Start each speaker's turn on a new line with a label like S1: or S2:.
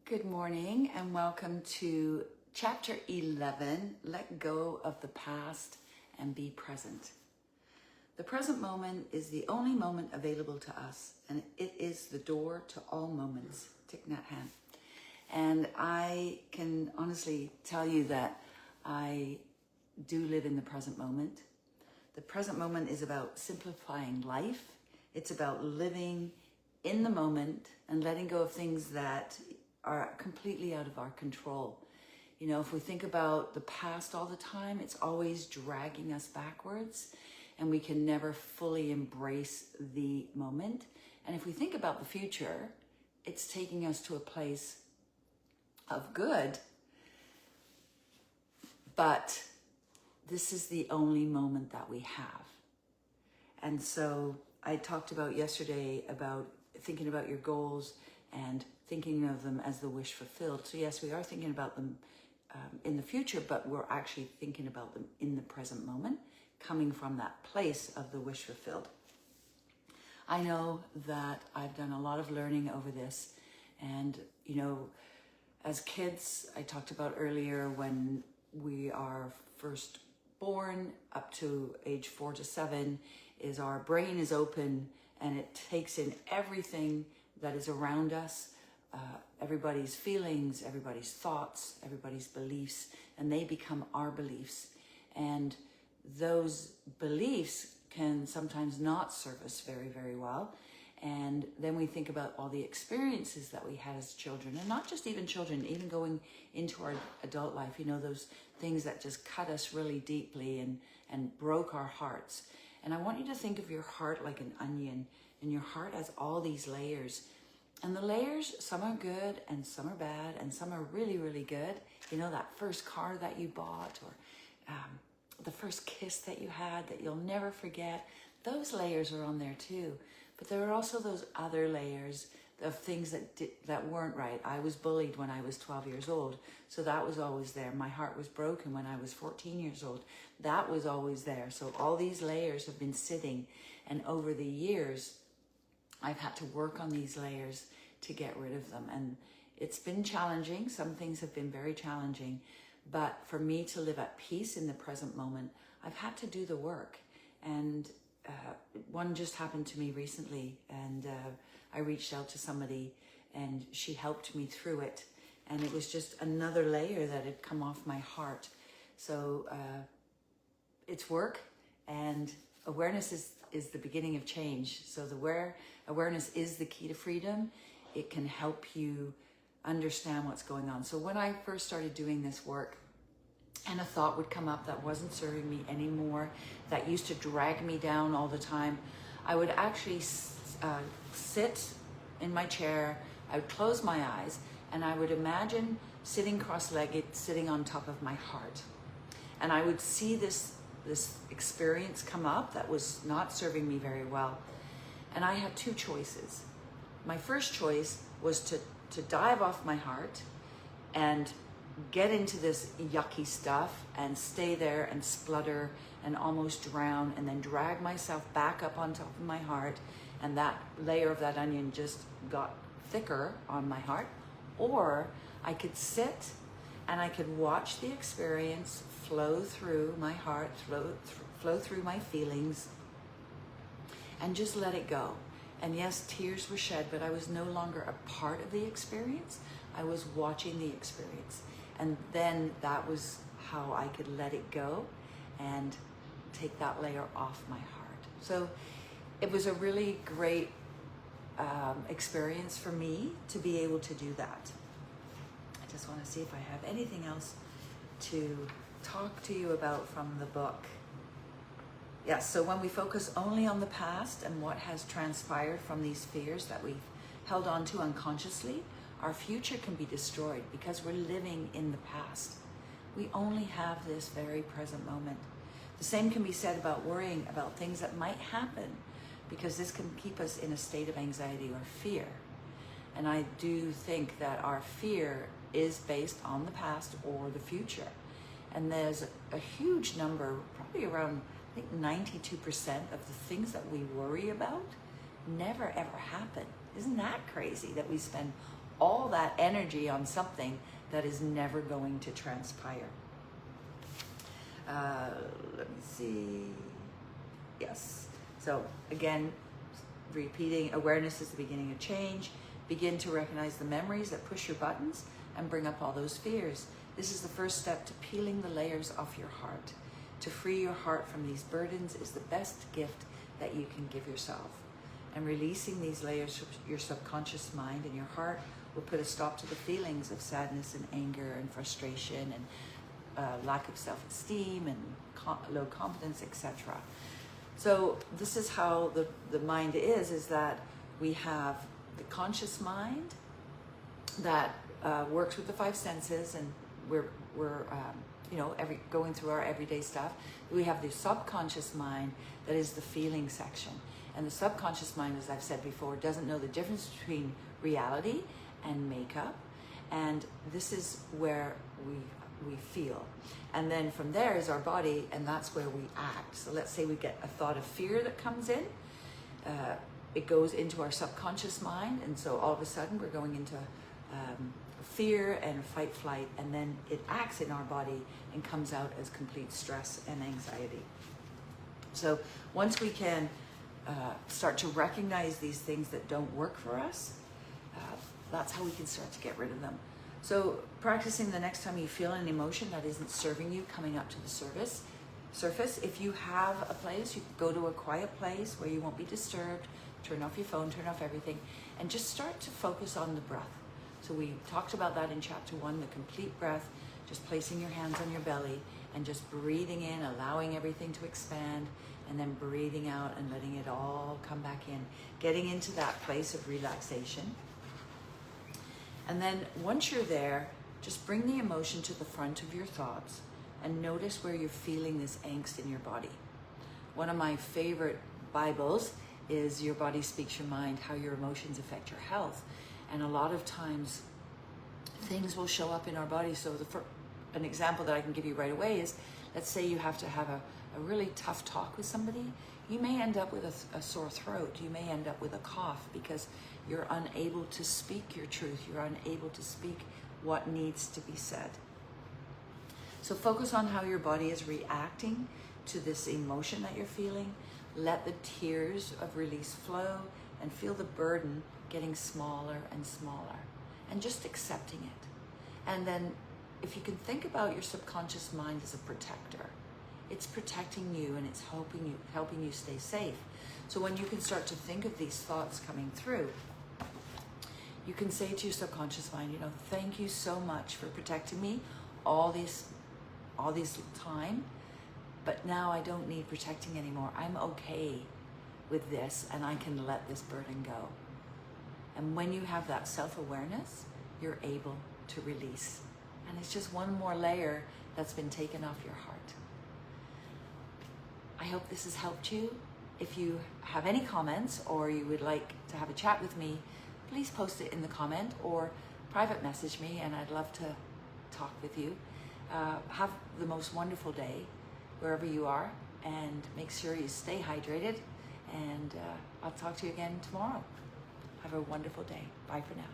S1: Good morning and welcome to chapter 11, Let Go of the Past and Be Present. The present moment is the only moment available to us, and it is the door to all moments. Thich Nhat Hanh. And I can honestly tell you that I do live in the present moment. The present moment is about simplifying life. It's about living in the moment and letting go of things that are completely out of our control. You know, if we think about the past all the time, it's always dragging us backwards and we can never fully embrace the moment. And if we think about the future, it's taking us to a place of good, but this is the only moment that we have. And so I talked about yesterday about thinking about your goals and thinking of them as the wish fulfilled. So yes, we are thinking about them in the future, but we're actually thinking about them in the present moment, coming from that place of the wish fulfilled. I know that I've done a lot of learning over this, and you know, as kids, I talked about earlier, when we are first born up to age 4 to 7, is our brain is open and it takes in everything that is around us, everybody's feelings, everybody's thoughts, everybody's beliefs, and they become our beliefs. And those beliefs can sometimes not serve us very, very well. And then we think about all the experiences that we had as children, and not just even children, even going into our adult life, you know, those things that just cut us really deeply and broke our hearts. And I want you to think of your heart like an onion, and your heart has all these layers. And the layers, some are good and some are bad and some are really, really good. You know, that first car that you bought, or the first kiss that you had that you'll never forget. Those layers are on there too. But there are also those other layers of things that weren't right. I was bullied when I was 12 years old, so that was always there. My heart was broken when I was 14 years old. That was always there. So all these layers have been sitting, and over the years, I've had to work on these layers to get rid of them. And it's been challenging. Some things have been very challenging. But for me to live at peace in the present moment, I've had to do the work. And one just happened to me recently, and I reached out to somebody and she helped me through it. And it was just another layer that had come off my heart. So it's work, and awareness is the beginning of change. So awareness is the key to freedom. It can help you understand what's going on. So when I first started doing this work, and a thought would come up that wasn't serving me anymore, that used to drag me down all the time, I would actually sit in my chair, I would close my eyes, and I would imagine sitting cross-legged, sitting on top of my heart. And I would see this experience come up that was not serving me very well. And I had two choices. My first choice was to dive off my heart and get into this yucky stuff and stay there and splutter and almost drown, and then drag myself back up on top of my heart, and that layer of that onion just got thicker on my heart. Or I could sit and I could watch the experience flow through my heart, flow through my feelings, and just let it go. And yes, tears were shed, but I was no longer a part of the experience. I was watching the experience. And then that was how I could let it go and take that layer off my heart. So it was a really great experience for me to be able to do that. I just want to see if I have anything else to talk to you about from the book. Yes, so when we focus only on the past and what has transpired from these fears that we've held on to unconsciously, our future can be destroyed because we're living in the past. We only have this very present moment. The same can be said about worrying about things that might happen, because this can keep us in a state of anxiety or fear. And I do think that our fear is based on the past or the future. And there's a huge number, probably around, I think 92% of the things that we worry about never ever happen. Isn't that crazy that we spend all that energy on something that is never going to transpire. Let me see. Yes. So again, repeating, awareness is the beginning of change. Begin to recognize the memories that push your buttons and bring up all those fears. This is the first step to peeling the layers off your heart. To free your heart from these burdens is the best gift that you can give yourself. And releasing these layers from your subconscious mind and your heart will put a stop to the feelings of sadness and anger and frustration and lack of self-esteem and low confidence, etc. So this is how the mind is that we have the conscious mind that works with the five senses, and we're going through our everyday stuff. We have the subconscious mind that is the feeling section. And the subconscious mind, as I've said before, doesn't know the difference between reality and makeup. And this is where we feel. And then from there is our body, and that's where we act. So let's say we get a thought of fear that comes in. It goes into our subconscious mind, and so all of a sudden we're going into fear and fight, flight, and then it acts in our body and comes out as complete stress and anxiety. So once we can start to recognize these things that don't work for us, that's how we can start to get rid of them. So practicing the next time you feel an emotion that isn't serving you coming up to the surface, if you have a place, you can go to a quiet place where you won't be disturbed, turn off your phone, turn off everything, and just start to focus on the breath. So we talked about that in chapter 1, the complete breath, just placing your hands on your belly and just breathing in, allowing everything to expand, and then breathing out and letting it all come back in, getting into that place of relaxation. And then once you're there, just bring the emotion to the front of your thoughts and notice where you're feeling this angst in your body. One of my favorite Bibles is Your Body Speaks Your Mind, How Your Emotions Affect Your Health. And a lot of times things will show up in our body. So an example that I can give you right away is, let's say you have to have a really tough talk with somebody. You may end up with a sore throat. You may end up with a cough because you're unable to speak your truth. You're unable to speak what needs to be said. So focus on how your body is reacting to this emotion that you're feeling. Let the tears of release flow and feel the burden getting smaller and smaller, and just accepting it. And then if you can think about your subconscious mind as a protector, it's protecting you and it's helping you stay safe. So when you can start to think of these thoughts coming through, you can say to your subconscious mind, thank you so much for protecting me all this time, but now I don't need protecting anymore. I'm okay with this and I can let this burden go. And when you have that self-awareness, you're able to release. And it's just one more layer that's been taken off your heart. I hope this has helped you. If you have any comments or you would like to have a chat with me, please post it in the comment or private message me, and I'd love to talk with you. Have the most wonderful day wherever you are, and make sure you stay hydrated, and I'll talk to you again tomorrow. Have a wonderful day. Bye for now.